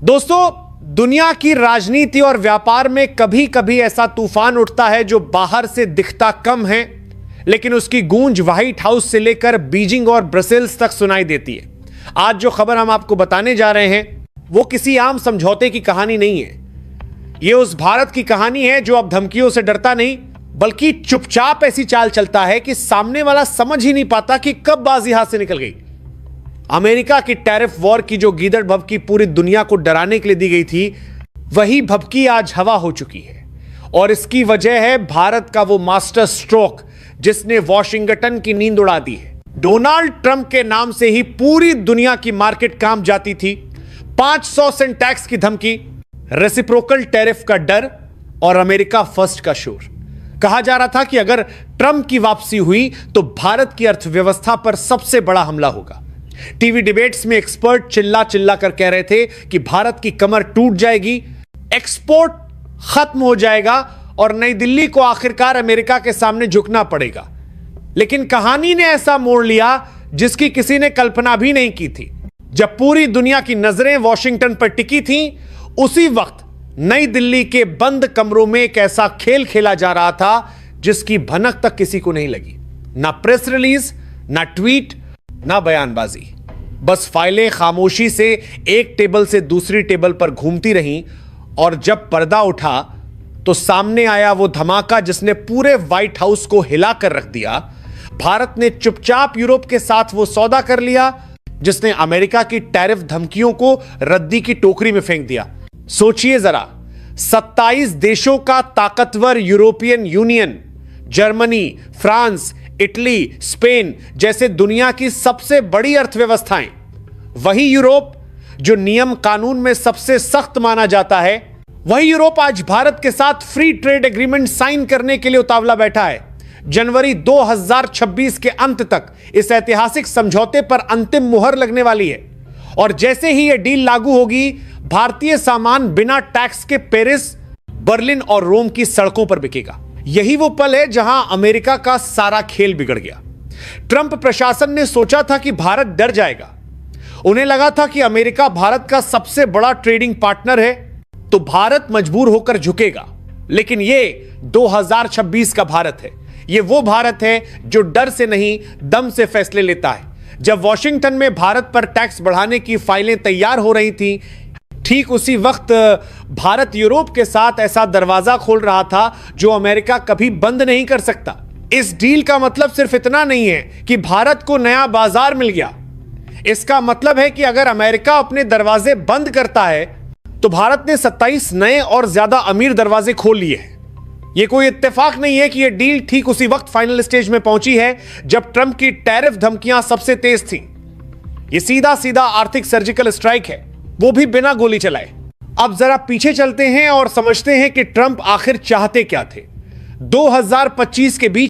दोस्तों, दुनिया की राजनीति और व्यापार में कभी कभी ऐसा तूफान उठता है जो बाहर से दिखता कम है, लेकिन उसकी गूंज व्हाइट हाउस से लेकर बीजिंग और ब्रसेल्स तक सुनाई देती है। आज जो खबर हम आपको बताने जा रहे हैं वो किसी आम समझौते की कहानी नहीं है। यह उस भारत की कहानी है जो अब धमकियों से डरता नहीं, बल्कि चुपचाप ऐसी चाल चलता है कि सामने वाला समझ ही नहीं पाता कि कब बाजी हाथ से निकल गई। अमेरिका की टैरिफ वॉर की जो गीदड़ भभकी पूरी दुनिया को डराने के लिए दी गई थी, वही भभकी आज हवा हो चुकी है। और इसकी वजह है भारत का वो मास्टर स्ट्रोक जिसने वॉशिंगटन की नींद उड़ा दी है। डोनाल्ड ट्रंप के नाम से ही पूरी दुनिया की मार्केट कांप जाती थी। 500 सेंट टैक्स की धमकी, रेसिप्रोकल टैरिफ का डर और अमेरिका फर्स्ट का शोर। कहा जा रहा था कि अगर ट्रंप की वापसी हुई तो भारत की अर्थव्यवस्था पर सबसे बड़ा हमला होगा। टीवी डिबेट्स में एक्सपर्ट चिल्ला चिल्ला कर कह रहे थे कि भारत की कमर टूट जाएगी, एक्सपोर्ट खत्म हो जाएगा और नई दिल्ली को आखिरकार अमेरिका के सामने झुकना पड़ेगा। लेकिन कहानी ने ऐसा मोड़ लिया जिसकी किसी ने कल्पना भी नहीं की थी। जब पूरी दुनिया की नजरें वॉशिंगटन पर टिकी थीं, उसी वक्त नई दिल्ली के बंद कमरों में एक ऐसा खेल खेला जा रहा था जिसकी भनक तक किसी को नहीं लगी। ना प्रेस रिलीज, ना ट्वीट, ना बयानबाजी। बस फाइलें खामोशी से एक टेबल से दूसरी टेबल पर घूमती रहीं और जब पर्दा उठा तो सामने आया वो धमाका जिसने पूरे व्हाइट हाउस को हिलाकर रख दिया। भारत ने चुपचाप यूरोप के साथ वो सौदा कर लिया जिसने अमेरिका की टैरिफ धमकियों को रद्दी की टोकरी में फेंक दिया। सोचिए जरा, 27 देशों का ताकतवर European union, Germany, France, Italy, Spain जैसे दुनिया की सबसे बड़ी अर्थव्यवस्थाएं, वही यूरोप जो नियम कानून में सबसे सख्त माना जाता है, वही यूरोप आज भारत के साथ फ्री ट्रेड एग्रीमेंट साइन करने के लिए उतावला बैठा है। जनवरी 2026 के अंत तक इस ऐतिहासिक समझौते पर अंतिम मुहर लगने वाली है और जैसे ही यह डील लागू होगी, भारतीय सामान बिना टैक्स के पेरिस, बर्लिन और रोम की सड़कों पर बिकेगा। यही वो पल है जहां अमेरिका का सारा खेल बिगड़ गया। ट्रंप प्रशासन ने सोचा था कि भारत डर जाएगा। उन्हें लगा था कि अमेरिका भारत का सबसे बड़ा ट्रेडिंग पार्टनर है तो भारत मजबूर होकर झुकेगा। लेकिन यह 2026 का भारत है। यह वो भारत है जो डर से नहीं, दम से फैसले लेता है। जब वॉशिंगटन में भारत पर टैक्स बढ़ाने की फाइलें तैयार हो रही थी, ठीक उसी वक्त भारत यूरोप के साथ ऐसा दरवाजा खोल रहा था जो अमेरिका कभी बंद नहीं कर सकता। इस डील का मतलब सिर्फ इतना नहीं है कि भारत को नया बाजार मिल गया। इसका मतलब है कि अगर अमेरिका अपने दरवाजे बंद करता है तो भारत ने 27 नए और ज्यादा अमीर दरवाजे खोल लिए हैं। यह कोई इत्तेफाक नहीं है कि यह डील ठीक उसी वक्त फाइनल स्टेज में पहुंची है जब ट्रंप की टैरिफ धमकियां सबसे तेज थीं। यह सीधा सीधा आर्थिक सर्जिकल स्ट्राइक है, वो भी बिना गोली चलाए। अब जरा पीछे चलते हैं और समझते हैं कि ट्रंप आखिर चाहते क्या थे। 2025 के बीच